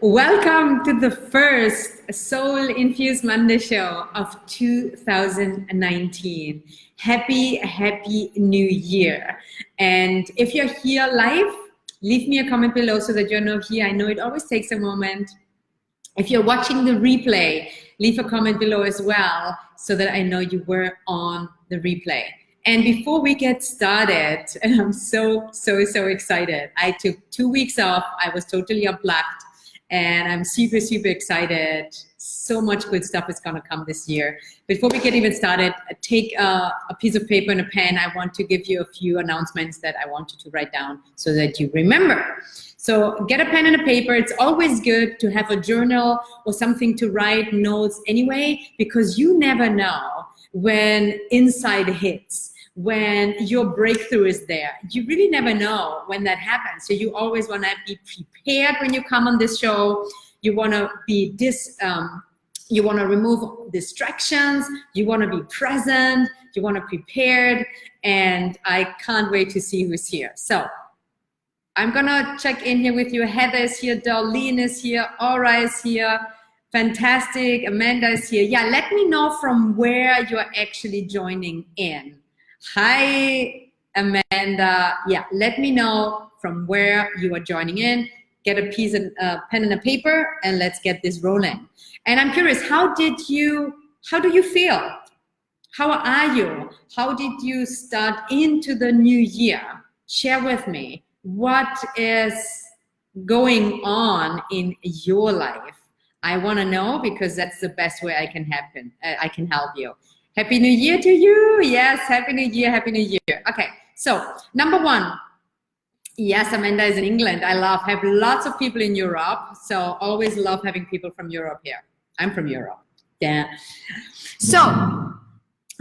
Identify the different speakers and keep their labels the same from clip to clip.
Speaker 1: Welcome to the first Soul Infused Monday show of 2019. Happy New Year. And if you're here live, leave me a comment below so that you know here. I know it always takes a moment. If you're watching the replay, leave a comment below as well so that I know you were on the replay. And before we get started, and I'm so excited. I took 2 weeks off. I was totally unplugged, and I'm super excited. So much good stuff is gonna come this year. Before we get even started, take a piece of paper and a pen. I want to give you a few announcements that I want you to write down so that you remember. So get a pen and a paper. It's always good to have a journal or something to write notes anyway, because you never know when insight hits, when your breakthrough is there. You really never know when that happens. So you always want to be prepared when you come on this show. You want to be you want to remove distractions. You want to be present. You want to be prepared. And I can't wait to see who's here. So I'm gonna check in here with you. Heather is here, Darlene is here, Aura is here. Fantastic, Amanda is here. Yeah, let me know from where you're actually joining in. Hi, Amanda. Yeah, let me know from where you are joining in. Get a piece of pen and a paper, and let's get this rolling. And I'm curious, how do you feel? How are you? How did you start into the new year? Share with me. What is going on in your life? I want to know, because that's the best way I can help you. Happy New Year to you. Yes, Happy New Year, Happy New Year. Okay, so number one. Yes, Amanda is in England. I have lots of people in Europe, so always love having people from Europe here. I'm from Europe. Yeah. So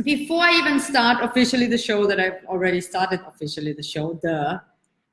Speaker 1: before I even start officially the show, that I've already started officially the show,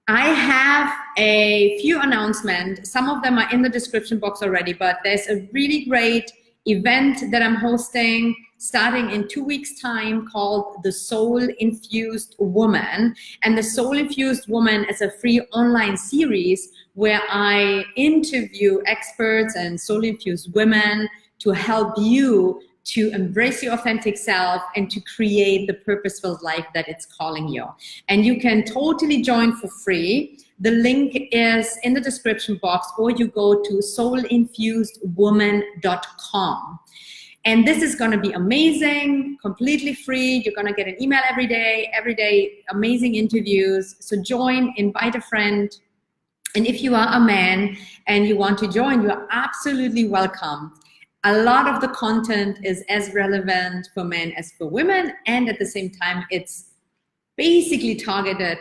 Speaker 1: I have a few announcements. Some of them are in the description box already, but there's a really great event that I'm hosting starting in 2 weeks' time called the Soul Infused Woman. And the Soul Infused Woman is a free online series where I interview experts and soul infused women to help you to embrace your authentic self and to create the purposeful life that it's calling you. And you can totally join for free. The link is in the description box, or you go to soulinfusedwoman.com. And this is gonna be amazing, completely free. You're gonna get an email every day, amazing interviews. So join, invite a friend. And if you are a man and you want to join, you are absolutely welcome. A lot of the content is as relevant for men as for women, and at the same time, it's basically targeted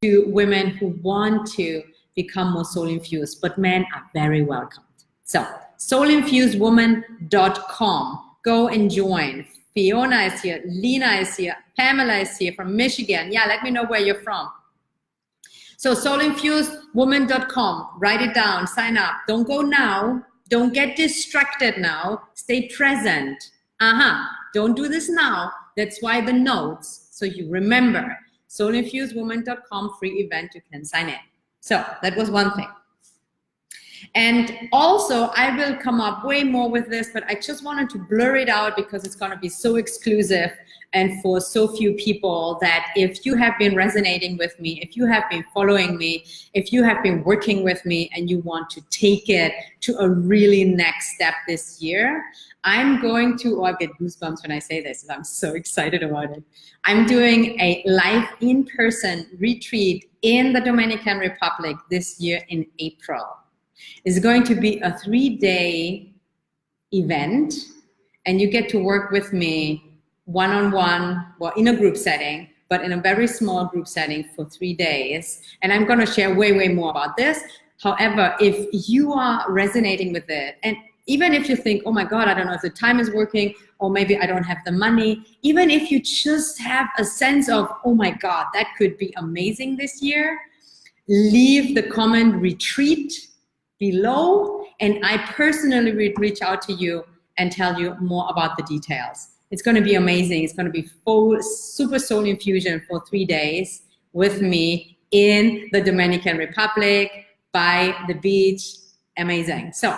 Speaker 1: to women who want to become more soul infused, but men are very welcomed. So, soulinfusedwoman.com, go and join. Fiona is here, Lena is here, Pamela is here from Michigan. Yeah, let me know where you're from. So, soulinfusedwoman.com, write it down, sign up. Don't go now. Don't get distracted now. Stay present. Don't do this now. That's why the notes, so you remember. soulinfusedwoman.com, free event, you can sign in. So that was one thing. And also, I will come up way more with this, but I just wanted to blur it out because it's going to be so exclusive and for so few people, that if you have been resonating with me, if you have been following me, if you have been working with me and you want to take it to a really next step this year, I'm going to, I get goosebumps when I say this, I'm so excited about it. I'm doing a live in-person retreat in the Dominican Republic this year in April. It's going to be a 3-day event, and you get to work with me one-on-one, well, in a group setting, but in a very small group setting for 3 days. And I'm going to share way more about this. However, if you are resonating with it, and even if you think, oh my God, I don't know if the time is working, or maybe I don't have the money, even if you just have a sense of, oh my God, that could be amazing this year, leave the comment retreat below, and I personally would reach out to you and tell you more about the details. It's going to be amazing. It's going to be full super soul infusion for 3 days with me in the Dominican Republic by the beach Amazing. So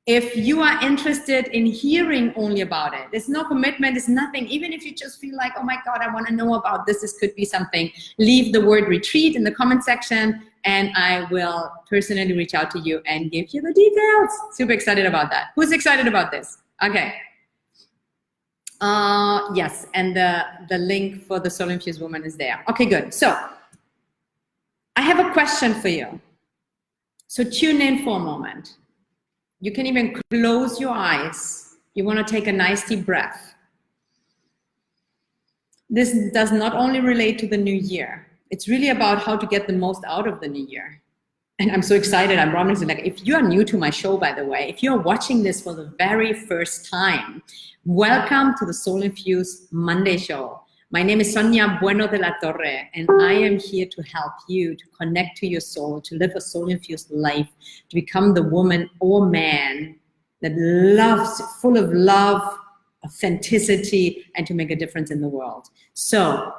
Speaker 1: if you are interested in hearing only about it, there's no commitment, it's nothing. Even if you just feel like, oh my God, I want to know about this, this could be something, leave the word retreat in the comment section and I will personally reach out to you and give you the details. Super excited about that. Who's excited about this? Okay. Yes, and the link for the Soul Infused Woman is there. Okay, good. So I have a question for you. So tune in for a moment. You can even close your eyes. You want to take a nice deep breath. This does not only relate to the new year. It's really about how to get the most out of the new year. And I'm so excited. I'm promising, like, if you are new to my show, by the way, if you're watching this for the very first time, welcome to the Soul Infused Monday show. My name is Sonia Bueno de la Torre, and I am here to help you to connect to your soul, to live a soul-infused life, to become the woman or man that loves, full of love, authenticity, and to make a difference in the world. So,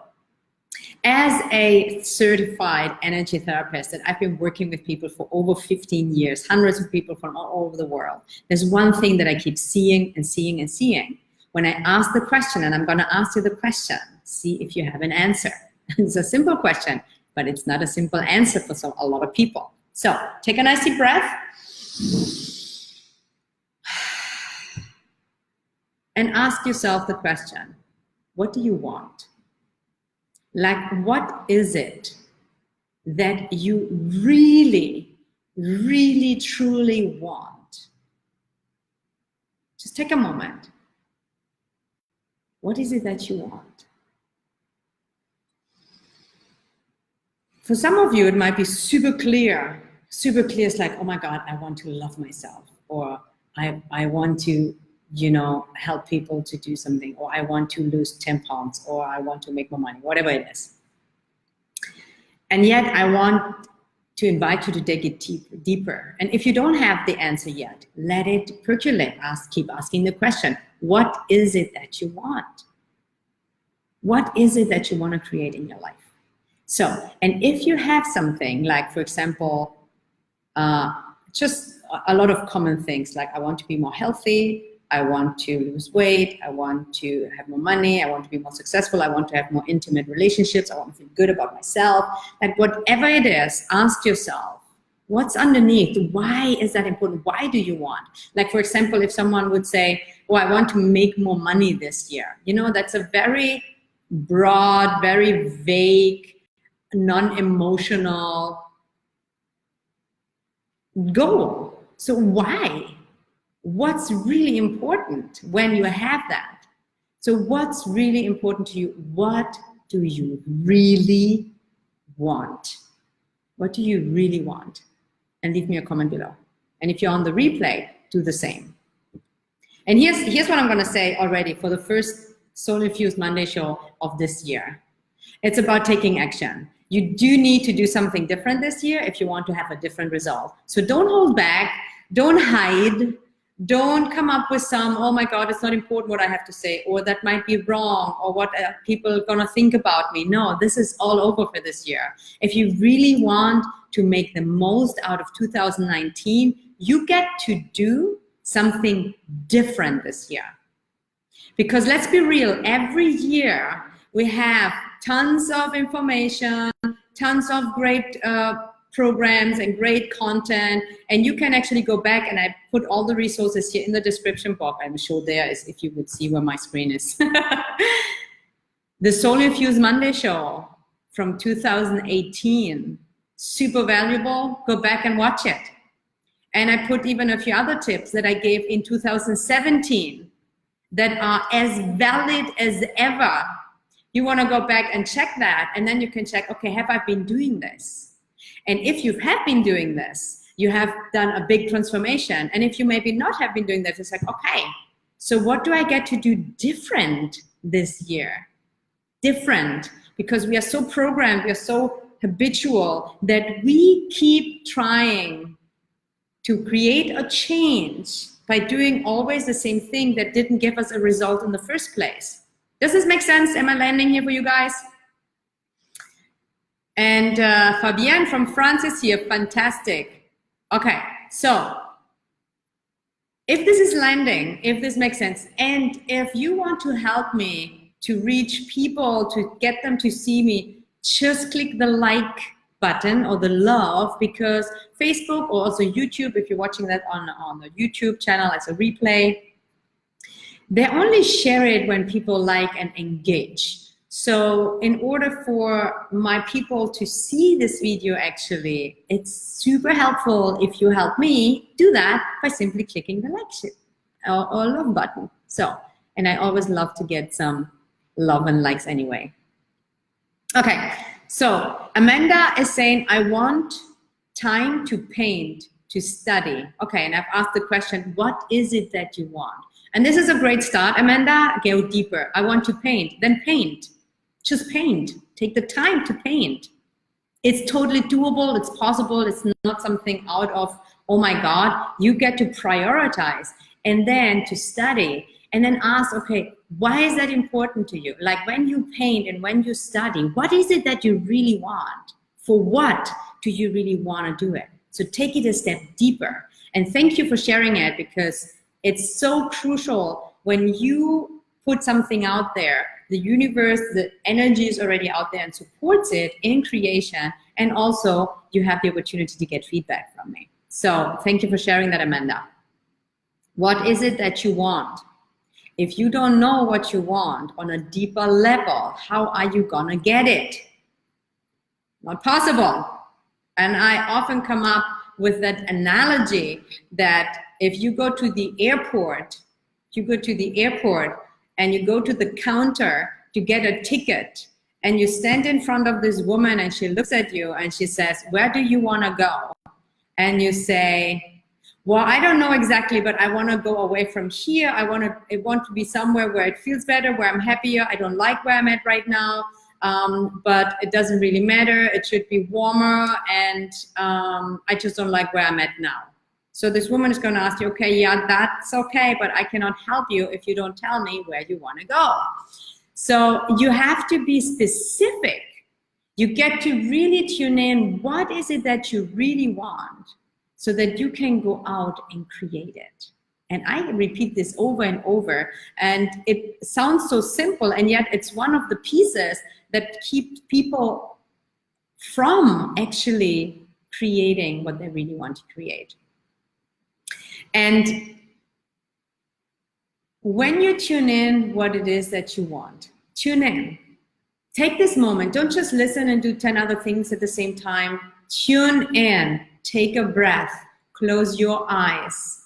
Speaker 1: as a certified energy therapist that I've been working with people for over 15 years, hundreds of people from all over the world, there's one thing that I keep seeing and seeing and seeing. When I ask the question, and I'm going to ask you the question, see if you have an answer. It's a simple question, but it's not a simple answer for a lot of people. So take a nice deep breath. And ask yourself the question, what do you want? Like, what is it that you really, really, truly want? Just take a moment. What is it that you want? For some of you, it might be super clear. Super clear is like, oh my God, I want to love myself. Or I want to, you know, help people to do something. Or I want to lose 10 pounds. Or I want to make more money, whatever it is. And yet I want to invite you to dig it deeper. And if you don't have the answer yet, let it percolate. Keep asking the question, what is it that you want? What is it that you want to create in your life? So, and if you have something like, for example, just a lot of common things, like I want to be more healthy, I want to lose weight, I want to have more money, I want to be more successful, I want to have more intimate relationships, I want to feel good about myself. Like whatever it is, ask yourself, what's underneath? Why is that important? Why do you want? Like, for example, if someone would say, oh, I want to make more money this year. You know, that's a very broad, very vague, non-emotional goal. So why? What's really important when you have that? So what's really important to you? What do you really want? What do you really want? And leave me a comment below. And if you're on the replay, do the same. And here's what I'm going to say already for the first Soul Infused Monday show of this year. It's about taking action. You do need to do something different this year if you want to have a different result. So don't hold back. Don't hide. Don't come up with some, oh my God, it's not important what I have to say, or that might be wrong, or what are people gonna think about me. No, this is all over for this year. If you really want to make the most out of 2019, you get to do something different this year. Because let's be real, every year we have tons of information, tons of great programs and great content, and you can actually go back, and I put all the resources here in the description box. I'm sure there is, if you would see where my screen is. The Soul Infused Monday show from 2018, super valuable, go back and watch it. And I put even a few other tips that I gave in 2017 that are as valid as ever. You want to go back and check that, and then you can check, okay, have I been doing this? And if you have been doing this, you have done a big transformation. And if you maybe not have been doing that, it's like, okay, so what do I get to do different this year? Different, because we are so programmed, we are so habitual that we keep trying to create a change by doing always the same thing that didn't give us a result in the first place. Does this make sense? Am I landing here for you guys? And Fabienne from France is here, fantastic. Okay, so If this is landing, if this makes sense, and if you want to help me to reach people, to get them to see me, just click the like button or the love, because Facebook or also YouTube, if you're watching that on the YouTube channel as a replay, they only share it when people like and engage. So in order for my people to see this video, actually, it's super helpful if you help me do that by simply clicking the like or love button. So, and I always love to get some love and likes anyway. Okay, so Amanda is saying, I want time to paint, to study. Okay, and I've asked the question, what is it that you want? And this is a great start, Amanda. Go deeper. I want to paint, then paint. Just paint. Take the time to paint. It's totally doable. It's possible. It's not something out of, oh my God. You get to prioritize and then to study and then ask, okay, why is that important to you? Like when you paint and when you study, what is it that you really want? For what do you really want to do it? So take it a step deeper. And thank you for sharing it, because it's so crucial when you put something out there. The universe, the energy is already out there and supports it in creation. And also you have the opportunity to get feedback from me. So thank you for sharing that, Amanda. What is it that you want? If you don't know what you want on a deeper level, how are you gonna get it? Not possible. And I often come up with that analogy that if you go to the airport, and you go to the counter to get a ticket, and you stand in front of this woman and she looks at you and she says, where do you want to go? And you say, well, I don't know exactly, but I want to go away from here. I want to be somewhere where it feels better, where I'm happier. I don't like where I'm at right now, but it doesn't really matter. It should be warmer, and I just don't like where I'm at now. So this woman is going to ask you, okay, yeah, that's okay, but I cannot help you if you don't tell me where you want to go. So you have to be specific. You get to really tune in, what is it that you really want, so that you can go out and create it. And I repeat this over and over, and it sounds so simple, and yet it's one of the pieces that keep people from actually creating what they really want to create. And when you tune in what it is that you want, tune in. Take this moment. Don't just listen and do 10 other things at the same time. Tune in. Take a breath. Close your eyes.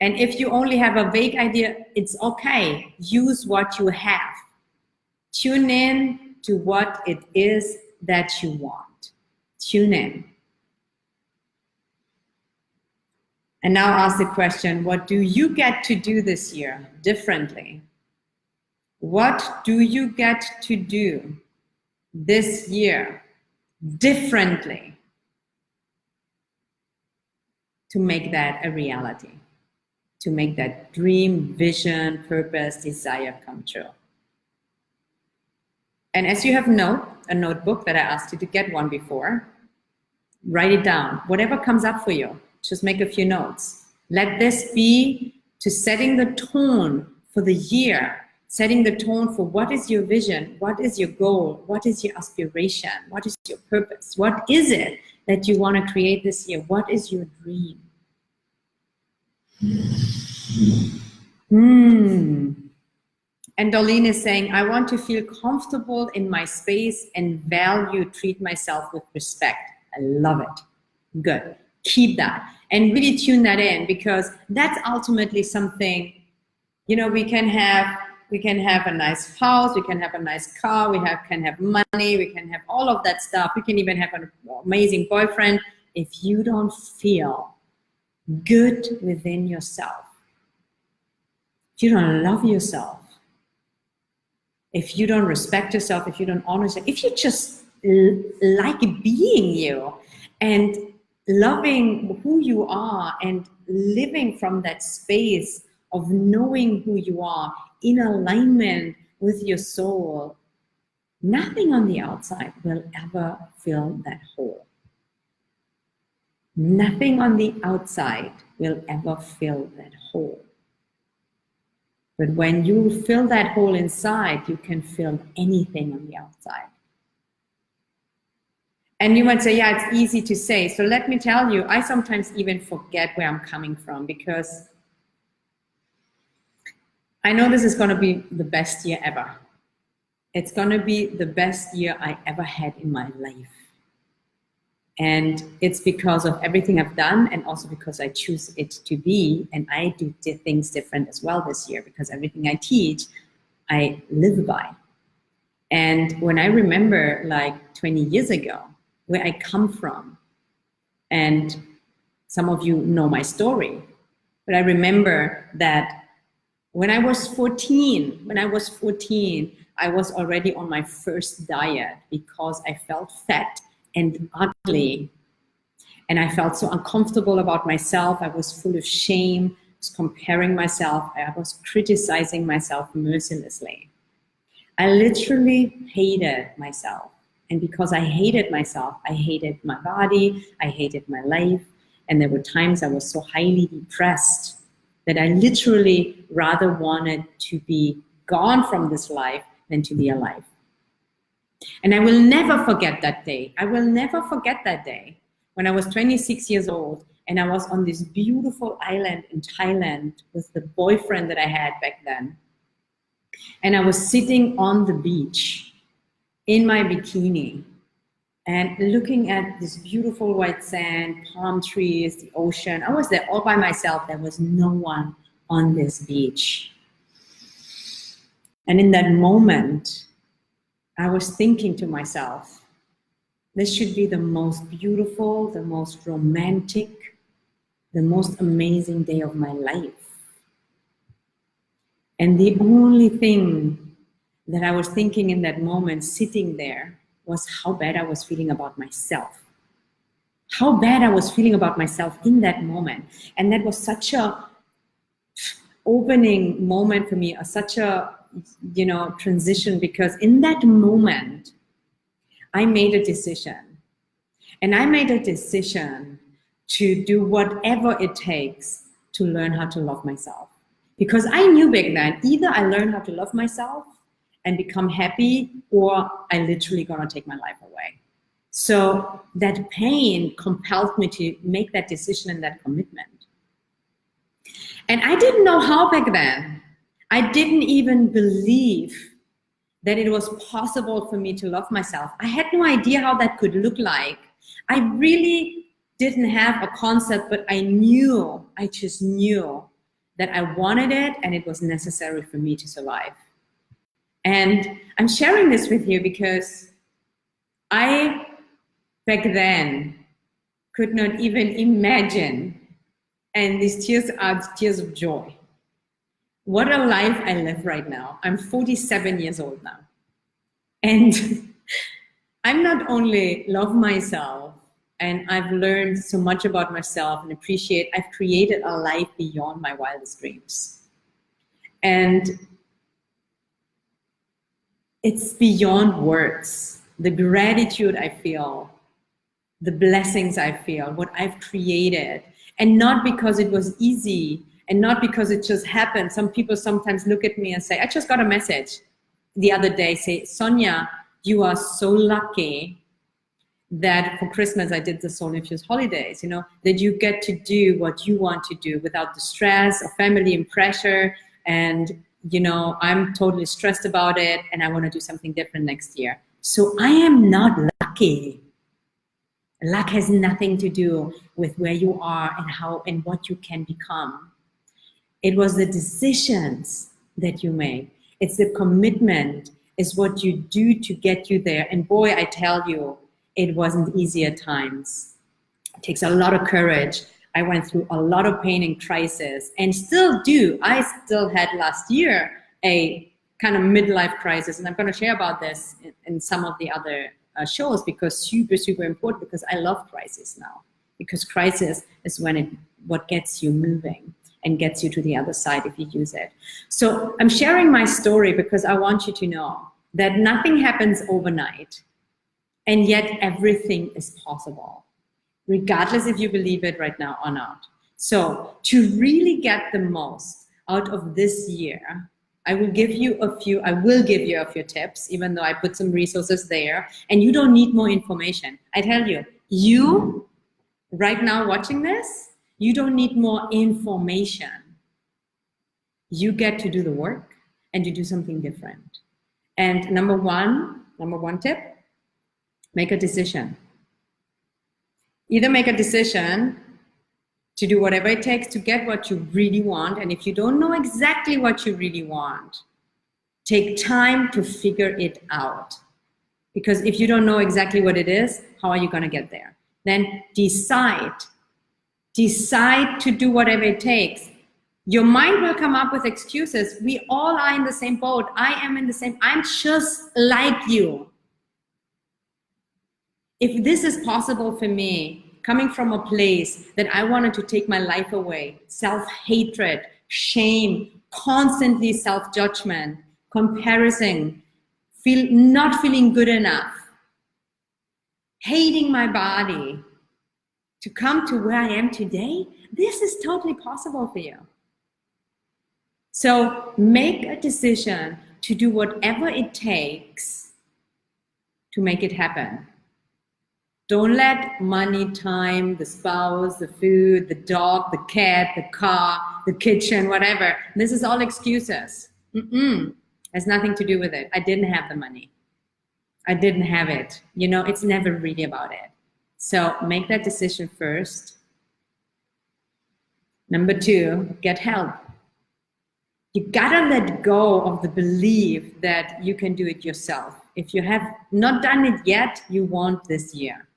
Speaker 1: And if you only have a vague idea, it's okay. Use what you have. Tune in to what it is that you want. Tune in. And now ask the question, what do you get to do this year differently? What do you get to do this year differently to make that a reality, to make that dream, vision, purpose, desire come true? And as you have a notebook that I asked you to get one before, write it down. Whatever comes up for you, just make a few notes. Let this be to setting the tone for the year, setting the tone for what is your vision, what is your goal, what is your aspiration, what is your purpose, what is it that you want to create this year, what is your dream? And Darlene is saying, I want to feel comfortable in my space and treat myself with respect. I love it. Good. Keep that and really tune that in, because that's ultimately something, you know, we can have a nice house, we can have a nice car, can have money, we can have all of that stuff. We can even have an amazing boyfriend. If you don't feel good within yourself, if you don't love yourself, if you don't respect yourself, if you don't honor yourself, if you just like being you and loving who you are and living from that space of knowing who you are in alignment with your soul, nothing on the outside will ever fill that hole. Nothing on the outside will ever fill that hole. But when you fill that hole inside, you can fill anything on the outside. And you might say, yeah, it's easy to say. So let me tell you, I sometimes even forget where I'm coming from, because I know this is going to be the best year ever. It's going to be the best year I ever had in my life. And it's because of everything I've done, and also because I choose it to be. And I do things different as well this year, because everything I teach, I live by. And when I remember like 20 years ago, where I come from, and some of you know my story, but I remember that when I was 14, I was already on my first diet because I felt fat and ugly. And I felt so uncomfortable about myself. I was full of shame, I was comparing myself. I was criticizing myself mercilessly. I literally hated myself. And because I hated myself, I hated my body, I hated my life. And there were times I was so highly depressed that I literally rather wanted to be gone from this life than to be alive. And I will never forget that day. I will never forget that day when I was 26 years old and I was on this beautiful island in Thailand with the boyfriend that I had back then. And I was sitting on the beach in my bikini and looking at this beautiful white sand, palm trees, the ocean. I was there all by myself. There was no one on this beach. And in that moment, I was thinking to myself, this should be the most beautiful, the most romantic, the most amazing day of my life. And the only thing that I was thinking in that moment, sitting there, was how bad I was feeling about myself. How bad I was feeling about myself in that moment. And that was such a opening moment for me, such a transition, because in that moment, I made a decision. And I made a decision to do whatever it takes to learn how to love myself. Because I knew back then, either I learn how to love myself and become happy, or I literally gonna take my life away. So that pain compelled me to make that decision and that commitment. And I didn't know how back then. I didn't even believe that it was possible for me to love myself. I had no idea how that could look like. I really didn't have a concept, but I just knew that I wanted it and it was necessary for me to survive. And I'm sharing this with you because I, back then, could not even imagine, and these tears are tears of joy, what a life I live right now. I'm 47 years old now. And I'm not only love myself, and I've learned so much about myself and appreciate, I've created a life beyond my wildest dreams. And it's beyond words. The gratitude I feel, the blessings I feel, what I've created. And not because it was easy and not because it just happened. Some people sometimes look at me and say, I just got a message the other day, say, Sonia, you are so lucky that for Christmas I did the Soul Infused holidays, that you get to do what you want to do without the stress of family and pressure. And I'm totally stressed about it and I want to do something different next year. So I am not lucky. Luck has nothing to do with where you are and how and what you can become. It was the decisions that you make. It's the commitment, is what you do to get you there. And boy, I tell you, it wasn't easy at times. It takes a lot of courage. I went through a lot of pain and crisis and still do. I still had last year a kind of midlife crisis. And I'm going to share about this in some of the other shows, because super, super important, because I love crisis now. Because crisis is what gets you moving and gets you to the other side if you use it. So I'm sharing my story because I want you to know that nothing happens overnight, and yet everything is possible, regardless if you believe it right now or not. So to really get the most out of this year, I will give you a few tips, even though I put some resources there, and you don't need more information. I tell you, you right now watching this, you don't need more information. You get to do the work and you do something different. And number one tip, make a decision. Either make a decision to do whatever it takes to get what you really want. And if you don't know exactly what you really want, take time to figure it out. Because if you don't know exactly what it is, how are you going to get there? Then decide to do whatever it takes. Your mind will come up with excuses. We all are in the same boat. I'm just like you. If this is possible for me, coming from a place that I wanted to take my life away, self-hatred, shame, constantly self-judgment, comparison, not feeling good enough, hating my body, to come to where I am today, this is totally possible for you. So make a decision to do whatever it takes to make it happen. Don't let money, time, the spouse, the food, the dog, the cat, the car, the kitchen, whatever. This is all excuses. Has nothing to do with it. I didn't have the money. I didn't have it. You know, it's never really about it. So make that decision first. Number two, get help. You gotta let go of the belief that you can do it yourself. If you have not done it yet, you won't this year.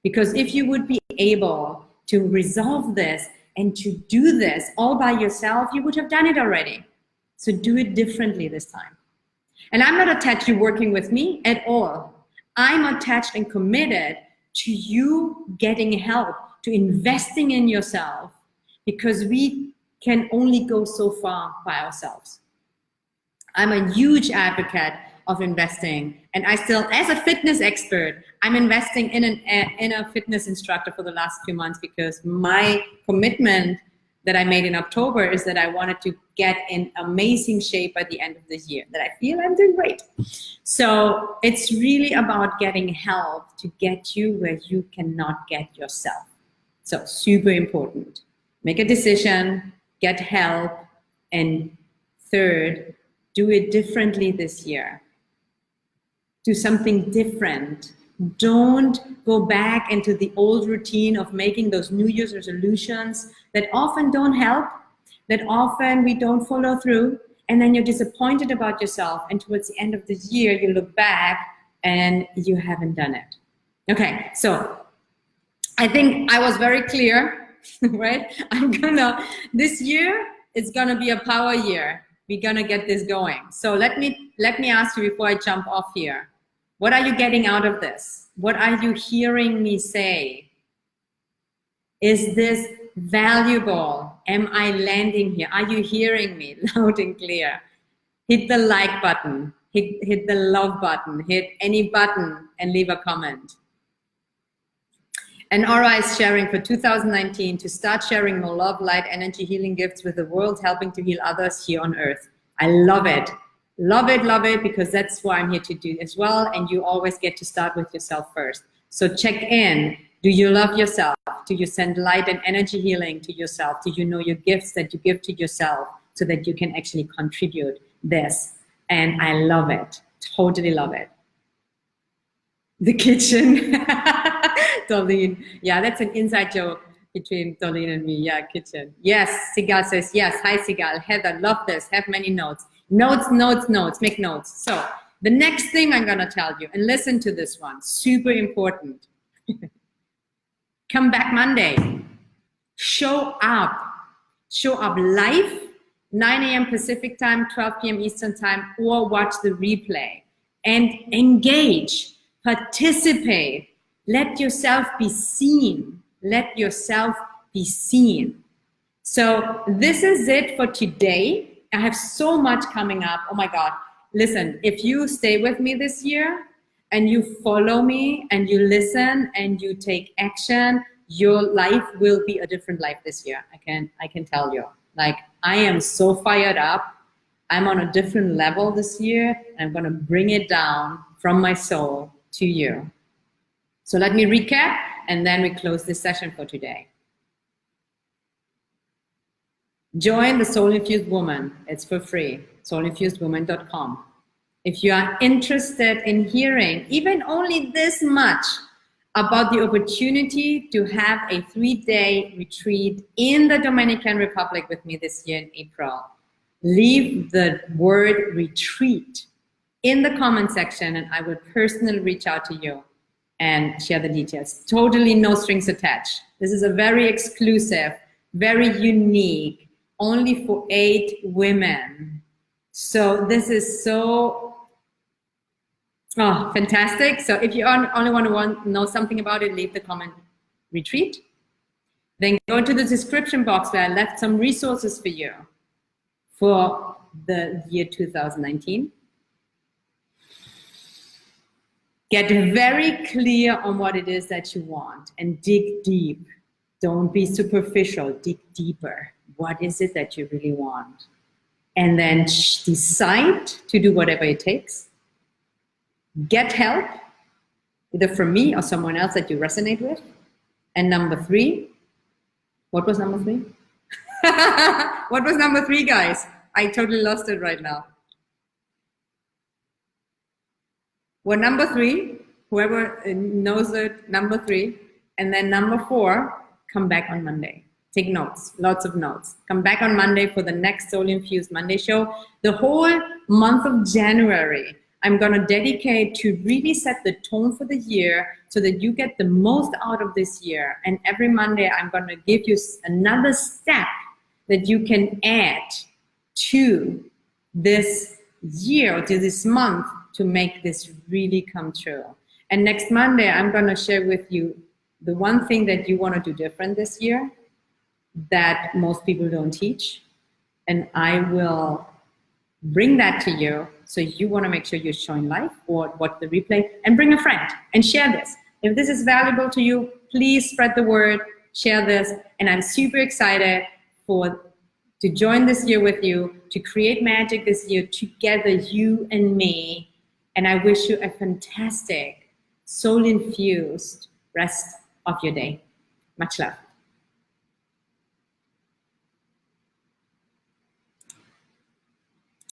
Speaker 1: Because if you would be able to resolve this and to do this all by yourself, you would have done it already. So do it differently this time. And I'm not attached to working with me at all. I'm attached and committed to you getting help, to investing in yourself, because we can only go so far by ourselves. I'm a huge advocate of investing. And I still, as a fitness expert, I'm investing in a fitness instructor for the last few months, because my commitment that I made in October is that I wanted to get in amazing shape by the end of this year, that I feel I'm doing great. So it's really about getting help to get you where you cannot get yourself. So super important. Make a decision, get help, and third, do it differently this year. Do something different. Don't go back into the old routine of making those New Year's resolutions that often don't help, that often we don't follow through, and then you're disappointed about yourself, and towards the end of the year you look back and you haven't done it. Okay, so I think I was very clear, right? This year it's gonna be a power year. We're gonna get this going. So let me ask you before I jump off here. What are you getting out of this? What are you hearing me say? Is this valuable? Am I landing here? Are you hearing me loud and clear? Hit the like button, hit the love button, hit any button and leave a comment. And Aura is sharing for 2019 to start sharing more love, light, energy, healing gifts with the world, helping to heal others here on earth. I love it. Love it, because that's what I'm here to do as well. And you always get to start with yourself first. So check in. Do you love yourself? Do you send light and energy healing to yourself? Do you know your gifts that you give to yourself so that you can actually contribute this? And I love it. Totally love it. The kitchen. Darlene. Yeah, that's an inside joke between Darlene and me. Yeah, kitchen. Yes, Sigal says yes. Hi, Sigal. Heather, love this. Have many notes. Notes, make notes. So the next thing I'm going to tell you, and listen to this one, super important. Come back Monday. Show up live, 9 a.m. Pacific time, 12 p.m. Eastern time, or watch the replay and engage, participate. Let yourself be seen. Let yourself be seen. So this is it for today. I have so much coming up. Oh my God. Listen, if you stay with me this year and you follow me and you listen and you take action, your life will be a different life this year. I can tell you. Like, I am so fired up. I'm on a different level this year, and I'm going to bring it down from my soul to you. So let me recap, and then we close this session for today. Join the Soul Infused Woman. It's for free, soulinfusedwoman.com. If you are interested in hearing even only this much about the opportunity to have a 3-day retreat in the Dominican Republic with me this year in April, leave the word retreat in the comment section, and I will personally reach out to you and share the details. Totally no strings attached. This is a very exclusive, very unique, only for 8 women. So this is so fantastic. So if you only want to know something about it, leave the comment retreat. Then go to the description box where I left some resources for you for the year 2019. Get very clear on what it is that you want and dig deep. Don't be superficial, dig deeper. What is it that you really want? And then decide to do whatever it takes. Get help, either from me or someone else that you resonate with. And number 3, what was number 3? What was number 3, guys? I totally lost it right now. Well, number 3, whoever knows it, number 3. And then number 4, come back on Monday. Take notes, lots of notes. Come back on Monday for the next Soul Infused Monday show. The whole month of January, I'm going to dedicate to really set the tone for the year so that you get the most out of this year. And every Monday, I'm going to give you another step that you can add to this year or to this month to make this really come true. And next Monday, I'm going to share with you the one thing that you want to do different this year that most people don't teach. And I will bring that to you. So you want to make sure you're showing life or watch the replay, and bring a friend and share this. If this is valuable to you, please spread the word, share this. And I'm super excited to join this year with you, to create magic this year together, you and me. And I wish you a fantastic, soul-infused rest of your day. Much love.